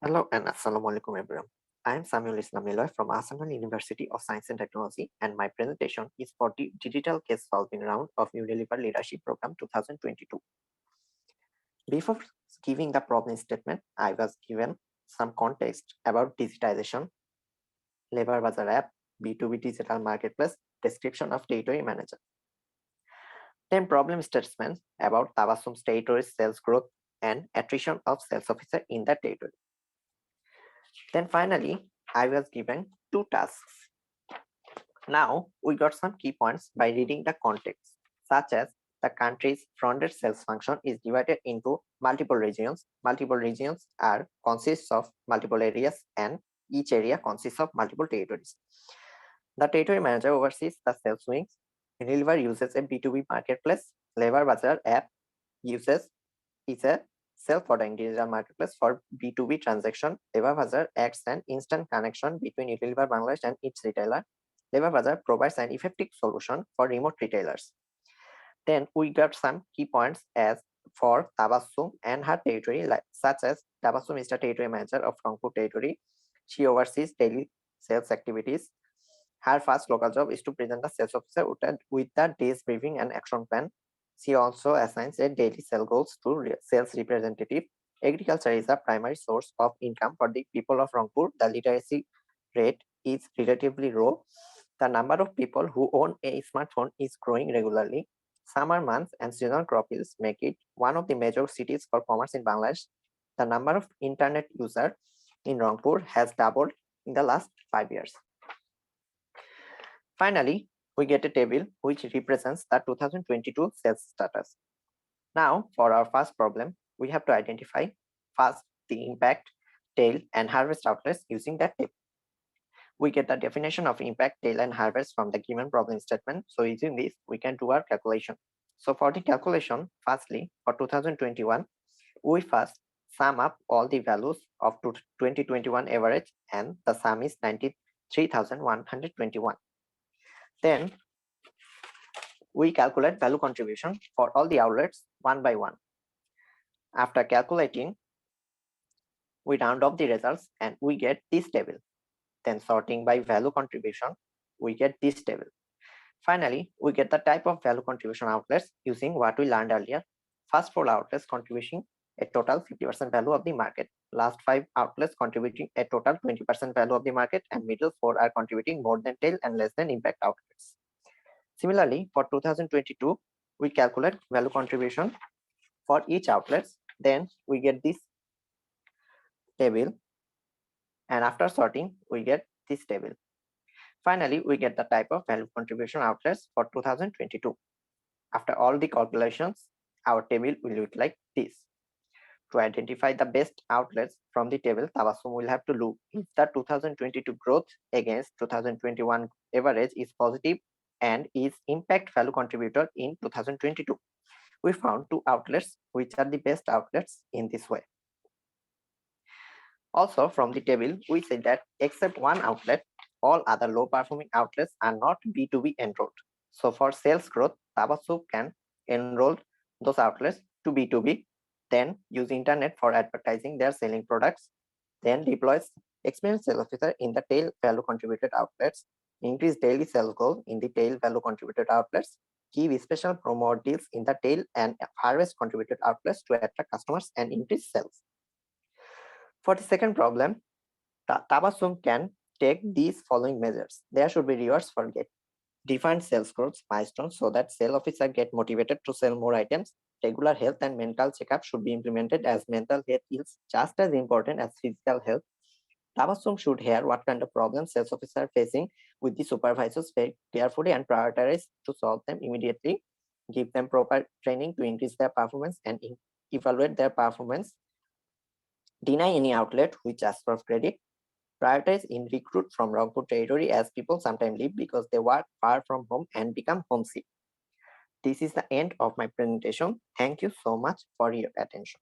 Hello and Assalamu alaikum everyone. I am Samuel Islam Eloy from Asaman University of Science and Technology, and my presentation is for the digital case solving round of Unilever Leadership Program 2022. Before giving the problem statement, I was given some context about digitization, Lever Bazaar app, B2B digital marketplace, description of territory manager. Then problem statements about Tabassum's territory's sales growth and attrition of sales officer in that territory. Then finally, I was given two tasks. Now we got some key points by reading the context, such as the country's fronted sales function is divided into multiple regions. Multiple regions are consists of multiple areas, and each area consists of multiple territories. The territory manager oversees the sales wings. Unilever uses a B2B marketplace. Lever Bazaar app uses is a self-ordering digital marketplace for B2B transaction. Lever Bazaar acts an instant connection between Unilever Bangladesh and its retailer. Lever Bazaar provides an effective solution for remote retailers. Then we got some key points as for Tabassum and her territory, such as Tabassum is the territory manager of Rangpur territory. She oversees daily sales activities. Her first local job is to present the sales officer with the day's briefing and action plan. She also assigns a daily sales goals to sales representative. Agriculture is the primary source of income for the people of Rangpur. The literacy rate is relatively low. The number of people who own a smartphone is growing regularly. Summer months and seasonal crop yields make it one of the major cities for commerce in Bangladesh. The number of internet users in Rangpur has doubled in the last 5 years. Finally, we get a table which represents the 2022 sales status. Now, for our first problem, we have to identify first the impact, tail, and harvest outlets using that table. We get the definition of impact, tail, and harvest from the given problem statement. So using this, we can do our calculation. So for the calculation, firstly, for 2021, we first sum up all the values of 2021 average, and the sum is 93,121. Then we calculate value contribution for all the outlets one by one. After calculating, we round off the results and we get this table. Then sorting by value contribution, we get this table. Finally, we get the type of value contribution outlets using what we learned earlier. First 4 outlets contributing a total 50% value of the market. Last 5 outlets contributing a total 20% value of the market, and middle 4 are contributing more than tail and less than impact outlets. Similarly, for 2022, we calculate value contribution for each outlets. Then we get this table, and after sorting, we get this table. Finally, we get the type of value contribution outlets for 2022. After all the calculations, our table will look like this. To identify the best outlets from the table, Tabassum will have to look if the 2022 growth against 2021 average is positive and is impact value contributor in 2022. We found 2 outlets which are the best outlets in this way. Also from the table, we say that except one outlet, all other low performing outlets are not B2B enrolled. So for sales growth, Tabassum can enroll those outlets to B2B, then use internet for advertising their selling products, then deploys experienced sales officer in the tail value contributed outlets, increase daily sales goal in the tail value contributed outlets, give special promo deals in the tail and harvest contributed outlets to attract customers and increase sales. For the second problem, Tabassum can take these following measures. There should be rewards for get defined sales growth milestones so that sales officer get motivated to sell more items. Regular health and mental checkup should be implemented, as mental health is just as important as physical health. Tabassum should hear what kind of problems sales officers are facing with the supervisors very carefully and prioritize to solve them immediately. Give them proper training to increase their performance and evaluate their performance. Deny any outlet which asks for credit. Prioritize in recruit from Rangpur territory, as people sometimes leave because they work far from home and become homesick. This is the end of my presentation. Thank you so much for your attention.